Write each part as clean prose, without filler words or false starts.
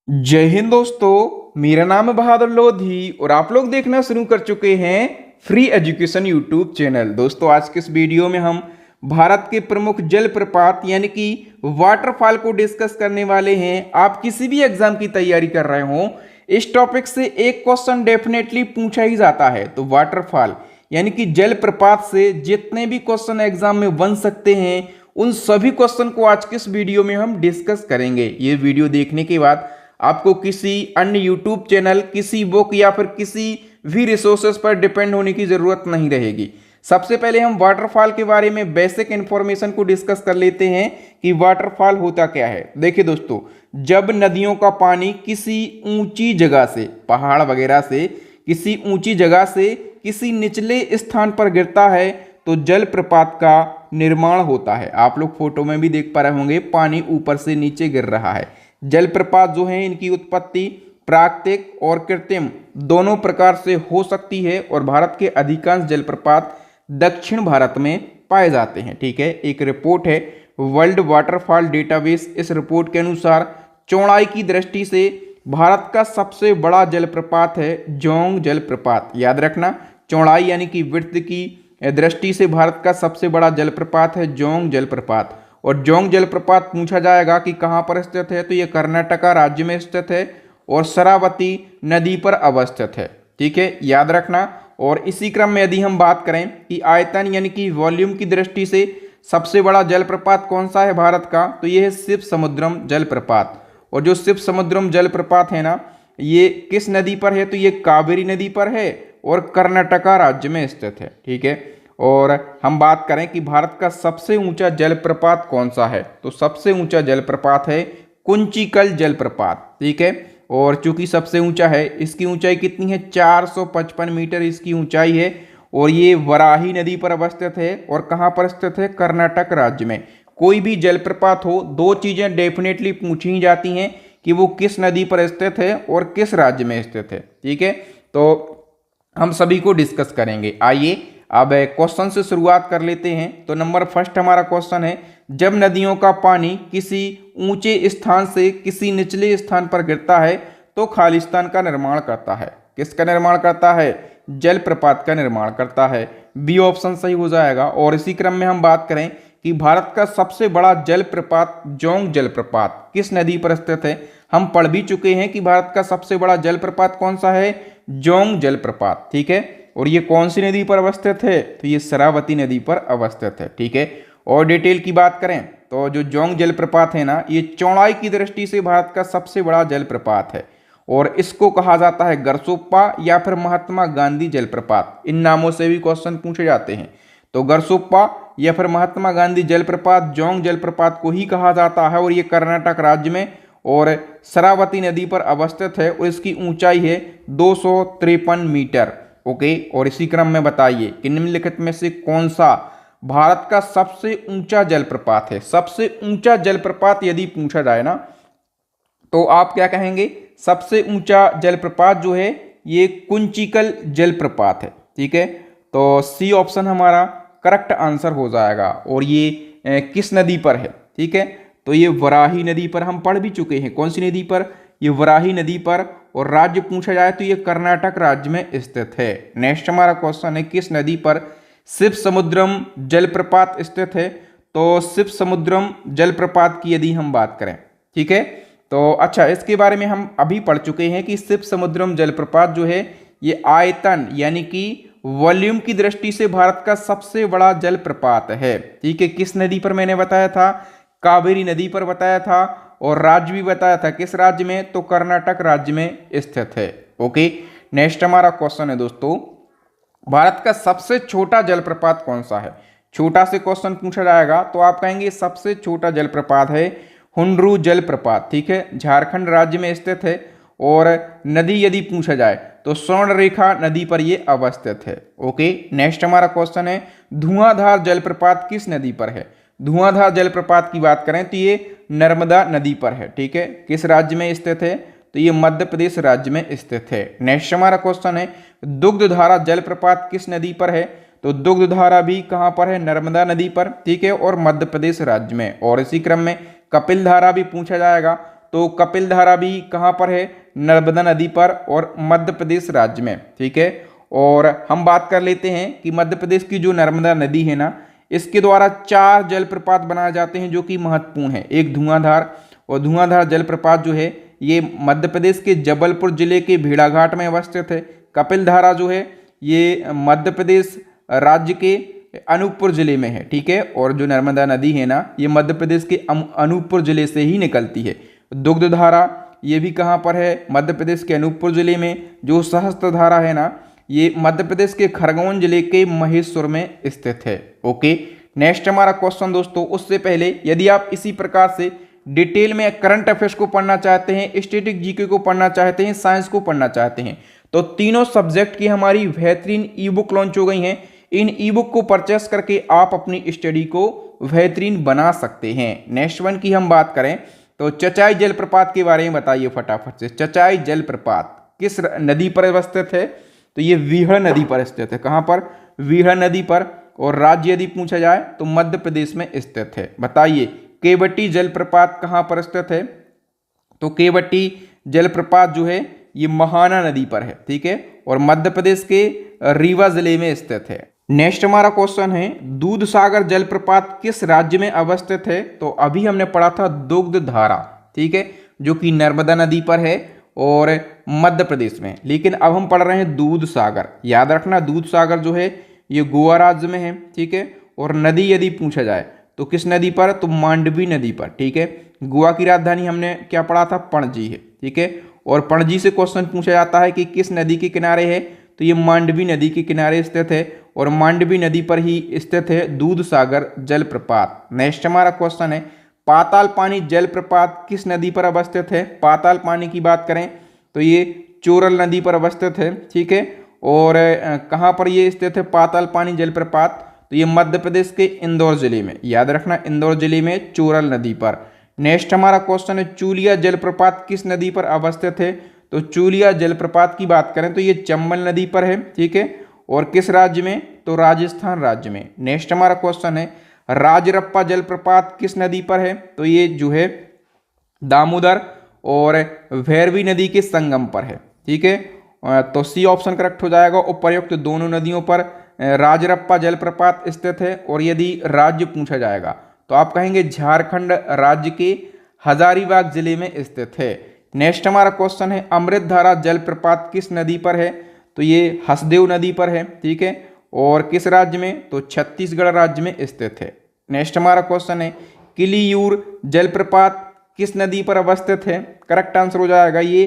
जय हिंद दोस्तों, मेरा नाम है बहादुर लोधी और आप लोग देखना शुरू कर चुके हैं फ्री एजुकेशन यूट्यूब चैनल। दोस्तों, आज के इस वीडियो में हम भारत के प्रमुख जलप्रपात यानी कि वाटरफॉल को डिस्कस करने वाले हैं। आप किसी भी एग्जाम की तैयारी कर रहे हो, इस टॉपिक से एक क्वेश्चन डेफिनेटली पूछा ही जाता है। तो वाटरफॉल यानी कि जलप्रपात से जितने भी क्वेश्चन एग्जाम में बन सकते हैं, उन सभी क्वेश्चन को आज के इस वीडियो में हम डिस्कस करेंगे। ये वीडियो देखने के बाद आपको किसी अन्य यूट्यूब चैनल, किसी बुक या फिर किसी भी रिसोर्सेज पर डिपेंड होने की जरूरत नहीं रहेगी। सबसे पहले हम वाटरफॉल के बारे में बेसिक इंफॉर्मेशन को डिस्कस कर लेते हैं कि वाटरफॉल होता क्या है। देखिए दोस्तों, जब नदियों का पानी किसी ऊंची जगह से, पहाड़ वगैरह से, किसी ऊंची जगह से किसी निचले स्थान पर गिरता है तो जलप्रपात का निर्माण होता है। आप लोग फोटो में भी देख पा रहे होंगे, पानी ऊपर से नीचे गिर रहा है। जलप्रपात जो है, इनकी उत्पत्ति प्राकृतिक और कृत्रिम दोनों प्रकार से हो सकती है और भारत के अधिकांश जलप्रपात दक्षिण भारत में पाए जाते हैं। ठीक है, एक रिपोर्ट है वर्ल्ड वाटरफॉल डेटाबेस। इस रिपोर्ट के अनुसार चौड़ाई की दृष्टि से भारत का सबसे बड़ा जलप्रपात है जोंग जलप्रपात। याद रखना, चौड़ाई यानी कि विड्थ की दृष्टि से भारत का सबसे बड़ा जलप्रपात है जोंग जलप्रपात। और जोंग जलप्रपात पूछा जाएगा कि कहाँ पर स्थित है, तो ये कर्नाटका राज्य में स्थित है और शरावती नदी पर अवस्थित है। ठीक है, याद रखना। और इसी क्रम में यदि हम बात करें कि आयतन यानी कि वॉल्यूम की दृष्टि से सबसे बड़ा जलप्रपात कौन सा है भारत का, तो ये है शिव समुद्रम जलप्रपात। और जो शिव समुद्रम जलप्रपात है ना, ये किस नदी पर है, तो ये कावेरी नदी पर है और कर्नाटका राज्य में स्थित है। ठीक है, और हम बात करें कि भारत का सबसे ऊंचा जलप्रपात कौन सा है, तो सबसे ऊंचा जलप्रपात है कुंचिकल जलप्रपात। ठीक है, और चूंकि सबसे ऊंचा है, इसकी ऊंचाई कितनी है, 455 मीटर इसकी ऊंचाई है और ये वराही नदी पर अवस्थित है। और कहाँ पर स्थित है, कर्नाटक राज्य में। कोई भी जलप्रपात हो, दो चीजें डेफिनेटली पूछी ही जाती हैं कि वो किस नदी पर स्थित है और किस राज्य में स्थित है। ठीक है, तो हम सभी को डिस्कस करेंगे। आइए अब क्वेश्चन से शुरुआत कर लेते हैं। तो नंबर फर्स्ट हमारा क्वेश्चन है, जब नदियों का पानी किसी ऊंचे स्थान से किसी निचले स्थान पर गिरता है तो खालिस्तान का निर्माण करता है। किसका निर्माण करता है, जलप्रपात का निर्माण करता है। बी ऑप्शन सही हो जाएगा। और इसी क्रम में हम बात करें कि भारत का सबसे बड़ा जलप्रपात जोंग जलप्रपात किस नदी पर स्थित है। हम पढ़ भी चुके हैं कि भारत का सबसे बड़ा जलप्रपात कौन सा है, जोंग जलप्रपात। ठीक है, और ये कौन सी नदी पर अवस्थित है, तो ये शरावती नदी पर अवस्थित है। ठीक है, और डिटेल की बात करें तो जो जोंग जलप्रपात है ना, ये चौड़ाई की दृष्टि से भारत का सबसे बड़ा जलप्रपात है और इसको कहा जाता है गरसोप्पा या फिर महात्मा गांधी जलप्रपात। इन नामों से भी क्वेश्चन पूछे जाते हैं। तो गरसोप्पा या फिर महात्मा गांधी जलप्रपात जोंग जलप्रपात को ही कहा जाता है और ये कर्नाटक राज्य में और शरावती नदी पर अवस्थित है और इसकी ऊंचाई है 253 मीटर। ओके, और इसी क्रम में बताइए कि निम्नलिखित में से कौन सा भारत का सबसे ऊंचा जलप्रपात है। सबसे ऊंचा जलप्रपात यदि पूछा जाए ना, तो आप क्या कहेंगे, सबसे ऊंचा जलप्रपात जो है ये कुंचिकल जलप्रपात है। ठीक है, तो सी ऑप्शन हमारा करेक्ट आंसर हो जाएगा। और ये किस नदी पर है, ठीक है, तो ये वराही नदी पर। हम पढ़ भी चुके हैं कौन सी नदी पर, ये वराही नदी पर। और राज्य पूछा जाए तो ये कर्नाटक राज्य में स्थित है। नेक्स्ट हमारा क्वेश्चन है, किस नदी पर शिव समुद्रम जलप्रपात स्थित है। तो शिव समुद्रम जलप्रपात की यदि हम बात करें, ठीक है, तो अच्छा, इसके बारे में हम अभी पढ़ चुके हैं कि शिव समुद्रम जलप्रपात जो है ये आयतन यानी कि वॉल्यूम की दृष्टि से भारत का सबसे बड़ा जलप्रपात है। ठीक है, किस नदी पर मैंने बताया था, कावेरी नदी पर बताया था। और राज्य भी बताया था, किस राज्य में, तो कर्नाटक राज्य में स्थित है। ओके, नेक्स्ट हमारा क्वेश्चन है दोस्तों, भारत का सबसे छोटा जलप्रपात कौन सा है। छोटा से क्वेश्चन पूछा जाएगा तो आप कहेंगे सबसे छोटा जलप्रपात है हुंड्रू जलप्रपात। ठीक है, झारखंड राज्य में स्थित है। और नदी यदि पूछा जाए तो स्वर्णरेखा नदी पर यह अवस्थित है। ओके, नेक्स्ट हमारा क्वेश्चन है, धुआंधार जलप्रपात किस नदी पर है। धुआंधार जलप्रपात की बात करें तो ये नर्मदा नदी पर है। ठीक है, किस राज्य में स्थित है, तो ये मध्य प्रदेश राज्य में स्थित है। नेक्स्ट हमारा क्वेश्चन है, दुग्धधारा जलप्रपात किस नदी पर है। तो दुग्धधारा भी कहाँ पर है, नर्मदा नदी पर। ठीक है, और मध्य प्रदेश राज्य में। और इसी क्रम में कपिल धारा भी पूछा जाएगा तो कपिल धारा भी कहाँ पर है, नर्मदा नदी पर और मध्य प्रदेश राज्य में, ठीक है। और हम बात कर लेते हैं कि मध्य प्रदेश की जो नर्मदा नदी है ना, इसके द्वारा 4 जलप्रपात बनाए जाते हैं जो कि महत्वपूर्ण है। एक धुआंधार, और धुआंधार जलप्रपात जो है ये मध्य प्रदेश के जबलपुर जिले के भेड़ाघाट में अवस्थित है। कपिल धारा जो है ये मध्य प्रदेश राज्य के अनूपपुर जिले में है, ठीक है। और जो नर्मदा नदी है ना, ये मध्य प्रदेश के अनूपपुर जिले से ही निकलती है। दुग्ध धारा ये भी कहाँ पर है, मध्य प्रदेश के अनूपपुर जिले में। जो सहस्त्र धारा है ना, ये मध्य प्रदेश के खरगोन जिले के महेश्वर में स्थित है। ओके, नेक्स्ट हमारा क्वेश्चन दोस्तों, उससे पहले यदि आप इसी प्रकार से डिटेल में करंट अफेयर्स को पढ़ना चाहते हैं, स्टैटिक जीके को पढ़ना चाहते हैं, साइंस को पढ़ना चाहते हैं, तो तीनों सब्जेक्ट की हमारी बेहतरीन ई बुक लॉन्च हो गई हैं। इन ई बुक को परचेस करके आप अपनी स्टडी को बेहतरीन बना सकते हैं। नेक्स्ट वन की हम बात करें तो चचाई जलप्रपात के बारे में बताइए फटाफट से। चचाई जलप्रपात किस नदी पर अवस्थित है, तो ये वीहड़ नदी पर स्थित है। कहाँ पर, वीहड़ नदी पर। और राज्य यदि पूछा जाए तो मध्य प्रदेश में स्थित है। बताइए केवटी जलप्रपात कहाँ पर स्थित है, तो केवटी जलप्रपात जो है ये महाना नदी पर है, ठीक है, और मध्य प्रदेश के रीवा जिले में स्थित है। नेक्स्ट हमारा क्वेश्चन है दूधसागर जलप्रपात किस राज्य में अवस्थित है, तो अभी हमने पढ़ा था दुग्ध धारा, ठीक है, जो कि नर्मदा नदी पर है और मध्य प्रदेश में। लेकिन अब हम पढ़ रहे हैं दूधसागर। याद रखना दूधसागर जो है ये गोवा राज्य में है, ठीक है। और नदी यदि पूछा जाए तो किस नदी पर, तो मांडवी नदी पर, ठीक है। गोवा की राजधानी हमने क्या पढ़ा था, पणजी है, ठीक है। और पणजी से क्वेश्चन पूछा जाता है कि किस नदी के किनारे है, तो ये मांडवी नदी के किनारे स्थित है और मांडवी नदी पर ही स्थित है दूधसागर जलप्रपात। नेक्स्ट हमारा क्वेश्चन है पाताल पानी जलप्रपात किस नदी पर अवस्थित है। पाताल पानी की बात करें तो ये चोरल नदी पर अवस्थित है, ठीक है। और कहाँ पर ये स्थित है पाताल पानी जलप्रपात, तो ये मध्य प्रदेश के इंदौर जिले में। याद रखना इंदौर जिले में चोरल नदी पर। नेक्स्ट हमारा क्वेश्चन है चूलिया जलप्रपात किस नदी पर अवस्थित है, तो चूलिया जलप्रपात की बात करें तो ये चंबल नदी पर है, ठीक है। और किस राज्य में, तो राजस्थान राज्य में। नेक्स्ट हमारा क्वेश्चन है राजरप्पा जलप्रपात किस नदी पर है, तो ये जो है दामोदर और भैरवी नदी के संगम पर है, ठीक है। तो सी ऑप्शन करेक्ट हो जाएगा। उपर्युक्त दोनों नदियों पर राजरप्पा जलप्रपात स्थित है। और यदि राज्य पूछा जाएगा तो आप कहेंगे झारखंड राज्य के हजारीबाग जिले में स्थित है। नेक्स्ट हमारा क्वेश्चन है अमृतधारा जलप्रपात किस नदी पर है, तो ये हसदेव नदी पर है, ठीक है। और किस राज्य में, तो छत्तीसगढ़ राज्य में स्थित है। नेक्स्ट हमारा क्वेश्चन है किलियूर जलप्रपात किस नदी पर अवस्थित है। करेक्ट आंसर हो जाएगा ये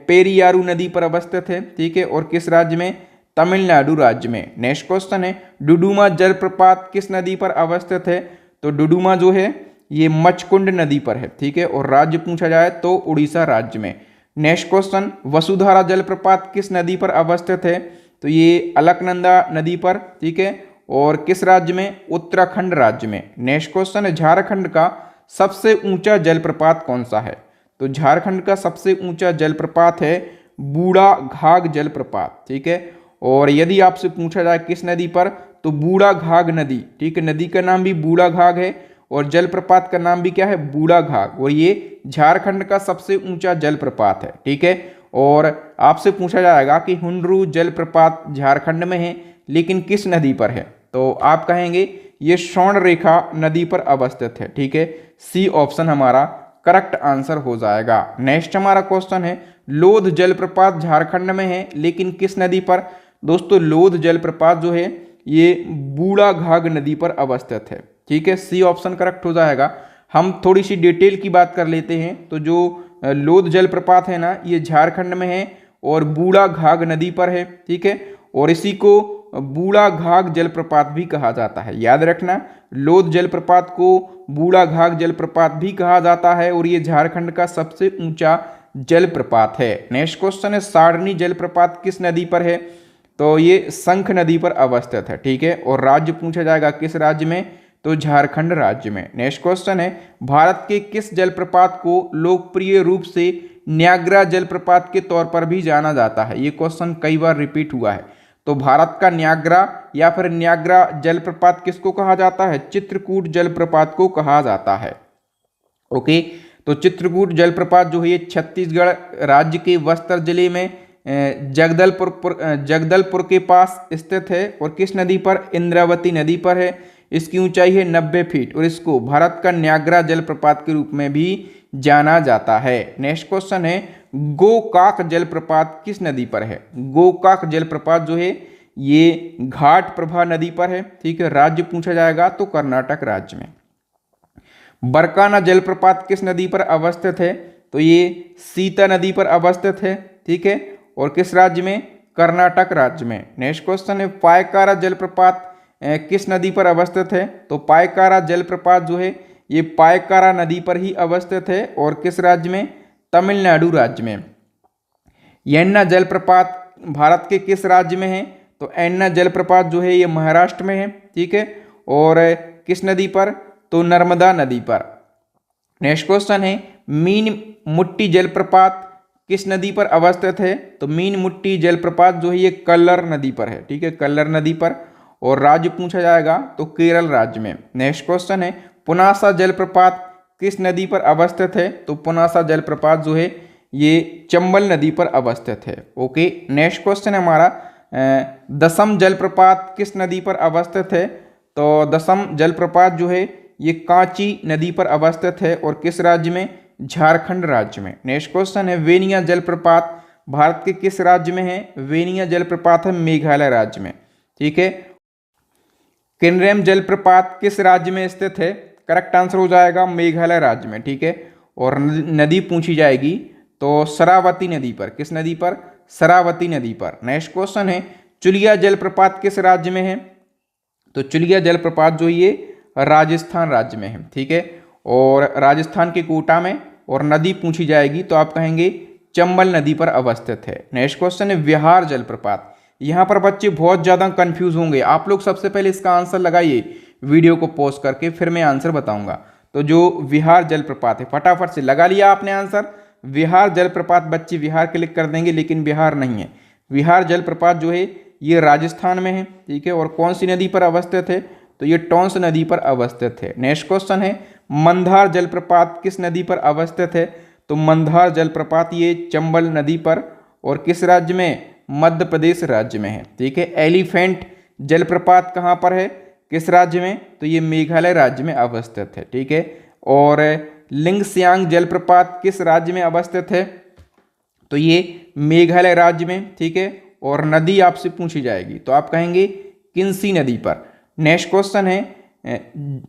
पेरियारू नदी पर अवस्थित है, ठीक है। और किस राज्य में, तमिलनाडु राज्य में। नेक्स्ट क्वेश्चन है डुडुमा जलप्रपात किस नदी पर अवस्थित है, तो डुडुमा जो है ये मचकुंड नदी पर है, ठीक है। और राज्य पूछा जाए तो उड़ीसा राज्य में। नेक्स्ट क्वेश्चन वसुधारा जलप्रपात किस नदी पर अवस्थित है, तो ये अलकनंदा नदी पर, ठीक है। और किस राज्य में, उत्तराखंड राज्य में। नेक्स्ट क्वेश्चन है झारखंड का सबसे ऊंचा जलप्रपात कौन सा है, तो झारखंड का सबसे ऊंचा जलप्रपात है बूढ़ा घाघ जलप्रपात, ठीक है। और यदि आपसे पूछा जाए किस नदी पर, तो बूढ़ा घाघ नदी, ठीक है। नदी का नाम भी बूढ़ा घाघ है और जलप्रपात का नाम भी क्या है, बूढ़ा घाघ। और ये झारखंड का सबसे ऊंचा जलप्रपात है, ठीक है। और आपसे पूछा जाएगा कि हुंडरू जलप्रपात झारखंड में है लेकिन किस नदी पर है, तो आप कहेंगे ये स्वर्णरेखा नदी पर अवस्थित है, ठीक है। सी ऑप्शन हमारा करेक्ट आंसर हो जाएगा। नेक्स्ट हमारा क्वेश्चन है लोध जलप्रपात झारखंड में है लेकिन किस नदी पर, दोस्तों लोध जलप्रपात जो है ये बूढ़ा घाघ नदी पर अवस्थित है, ठीक है। सी ऑप्शन करेक्ट हो जाएगा। हम थोड़ी सी डिटेल की बात कर लेते हैं। तो जो लोध जलप्रपात है ना, ये झारखंड में है और बूढ़ा घाघ नदी पर है, ठीक है। और इसी को बूढ़ा घाघ जलप्रपात भी कहा जाता है। याद रखना लोध जलप्रपात को बूढ़ा घाघ जलप्रपात भी कहा जाता है और ये झारखंड का सबसे ऊंचा जलप्रपात है। नेक्स्ट क्वेश्चन है सारणी जलप्रपात किस नदी पर है, तो ये शंख नदी पर अवस्थित है, ठीक है। और राज्य पूछा जाएगा किस राज्य में, तो झारखंड राज्य में। नेक्स्ट क्वेश्चन है भारत के किस जलप्रपात को लोकप्रिय रूप से न्याग्रा जलप्रपात के तौर पर भी जाना जाता है। ये क्वेश्चन कई बार रिपीट हुआ है। तो भारत का न्याग्रा या फिर न्याग्रा जलप्रपात किसको कहा जाता है, चित्रकूट जलप्रपात को कहा जाता है। ओके, तो चित्रकूट जलप्रपात जो है ये छत्तीसगढ़ राज्य के बस्तर जिले में जगदलपुर के पास स्थित है और किस नदी पर? इंद्रावती नदी पर है। इसकी ऊंचाई है 90 फीट और इसको भारत का न्यागरा जलप्रपात के रूप में भी जाना जाता है। नेक्स्ट क्वेश्चन है गोकाक जलप्रपात किस नदी पर है? गोकाक जलप्रपात जो है ये घाट प्रभा नदी पर है। ठीक है, राज्य पूछा जाएगा तो कर्नाटक राज्य में। बरकाना जलप्रपात किस नदी पर अवस्थित है? तो ये सीता नदी पर अवस्थित है। ठीक है, और किस राज्य में? कर्नाटक राज्य में। नेक्स्ट क्वेश्चन है पायकारा जलप्रपात किस नदी पर अवस्थित है? तो पायकारा जलप्रपात जो है ये पायकारा नदी पर ही अवस्थित है और किस राज्य में? तमिलनाडु राज्य में। यन्ना जलप्रपात भारत के किस राज्य में है? तो यन्ना जलप्रपात जो है ये महाराष्ट्र में है। ठीक है, और किस नदी पर? तो नर्मदा नदी पर। नेक्स्ट क्वेश्चन है मीन मुट्टी जलप्रपात किस नदी पर अवस्थित है? तो मीन मुट्टी जलप्रपात जो है ये कल्लर नदी पर है। ठीक है, कल्लर नदी पर, और राज्य पूछा जाएगा तो केरल राज्य में। नेक्स्ट क्वेश्चन है पुनासा जलप्रपात किस नदी पर अवस्थित है? तो पुनासा जलप्रपात जो है ये चंबल नदी पर अवस्थित है। ओके, नेक्स्ट क्वेश्चन है हमारा दसम जलप्रपात किस नदी पर अवस्थित है? तो दसम जलप्रपात जो है ये कांची नदी पर अवस्थित है और किस राज्य में? झारखंड राज्य में। नेक्स्ट क्वेश्चन है वेनिया जलप्रपात भारत के किस राज्य में है? वेनिया जलप्रपात है मेघालय राज्य में। ठीक है, किन्रेम जलप्रपात किस राज्य में स्थित है? करेक्ट आंसर हो जाएगा मेघालय राज्य में। ठीक है, और नदी पूछी जाएगी तो शरावती नदी पर। किस नदी पर? शरावती नदी पर। नेक्स्ट क्वेश्चन है चुलिया जलप्रपात किस राज्य में है? तो चुलिया जलप्रपात जो ये राजस्थान राज्य में है। ठीक है, और राजस्थान के कोटा में, और नदी पूछी जाएगी तो आप कहेंगे चंबल नदी पर अवस्थित है। नेक्स्ट क्वेश्चन है विहार जलप्रपात। यहाँ पर बच्चे बहुत ज़्यादा कंफ्यूज होंगे, आप लोग सबसे पहले इसका आंसर लगाइए वीडियो को पॉज करके, फिर मैं आंसर बताऊंगा। तो जो विहार जलप्रपात है, फटाफट से लगा लिया आपने आंसर। विहार जलप्रपात बच्चे विहार क्लिक कर देंगे, लेकिन बिहार नहीं है। विहार जलप्रपात जो है ये राजस्थान में है। ठीक है, और कौन सी नदी पर अवस्थित है? तो ये टोंस नदी पर अवस्थित है। नेक्स्ट क्वेश्चन है मंदार जलप्रपात किस नदी पर अवस्थित है? तो मंदार जलप्रपात ये चंबल नदी पर, और किस राज्य में? मध्य प्रदेश राज्य में है। ठीक है, एलिफेंट जलप्रपात कहाँ पर है? किस राज्य में? तो ये मेघालय राज्य में अवस्थित है। ठीक है, और लिंगस्यांग जलप्रपात किस राज्य में अवस्थित है? तो ये मेघालय राज्य में। ठीक है, और नदी आपसे पूछी जाएगी तो आप कहेंगे किन्सी नदी पर। नेक्स्ट क्वेश्चन है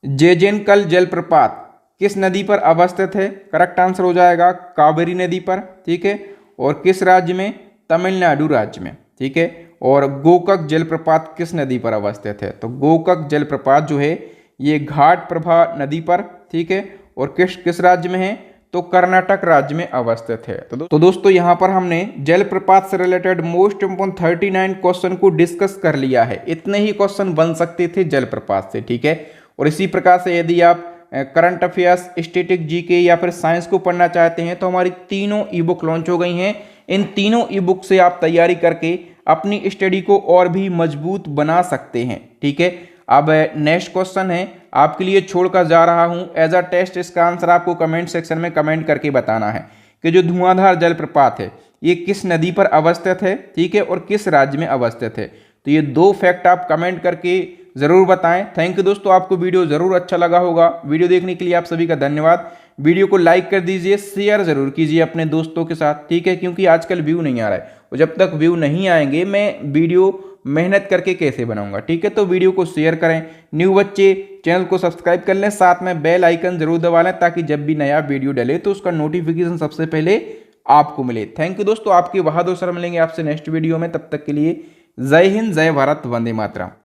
जेजेनकल जलप्रपात किस नदी पर अवस्थित है? करेक्ट आंसर हो जाएगा कावेरी नदी पर। ठीक है, और किस राज्य में? तमिलनाडु राज्य में। ठीक है, और गोकक जलप्रपात किस नदी पर अवस्थित है? तो गोकक जलप्रपात जो है ये घाट प्रभा नदी पर। ठीक है, और किस राज्य में है? तो कर्नाटक राज्य में अवस्थित है। तो दोस्तों यहाँ पर हमने जलप्रपात से रिलेटेड मोस्ट इम्पोर्टेंट 39 क्वेश्चन को डिस्कस कर लिया है। इतने ही क्वेश्चन बन सकते थे जलप्रपात से। ठीक है, और इसी प्रकार से यदि आप करंट अफेयर्स, स्टैटिक जीके या फिर साइंस को पढ़ना चाहते हैं तो हमारी तीनों ई बुक लॉन्च हो गई हैं। इन तीनों ई बुक से आप तैयारी करके अपनी स्टडी को और भी मजबूत बना सकते हैं। ठीक है, अब नेक्स्ट क्वेश्चन है आपके लिए छोड़कर जा रहा हूं एज अ टेस्ट। इसका आंसर आपको कमेंट सेक्शन में कमेंट करके बताना है कि जो धुआंधार जलप्रपात है ये किस नदी पर अवस्थित है। ठीक है, और किस राज्य में अवस्थित है। तो ये दो फैक्ट आप कमेंट करके ज़रूर बताएं। थैंक यू दोस्तों, आपको वीडियो ज़रूर अच्छा लगा होगा। वीडियो देखने के लिए आप सभी का धन्यवाद। वीडियो को लाइक कर दीजिए, शेयर ज़रूर कीजिए अपने दोस्तों के साथ। ठीक है, क्योंकि आजकल व्यू नहीं आ रहा है और जब तक व्यू नहीं आएंगे मैं वीडियो मेहनत करके कैसे बनाऊंगा। ठीक है, तो वीडियो को शेयर करें। न्यू बच्चे चैनल को सब्सक्राइब कर लें, साथ में बेल आइकन जरूर दबा लें ताकि जब भी नया वीडियो डले तो उसका नोटिफिकेशन सबसे पहले आपको मिले। थैंक यू दोस्तों, आपके बहादुर सर मिलेंगे आपसे नेक्स्ट वीडियो में। तब तक के लिए जय हिंद, जय भारत, वंदे मातरम।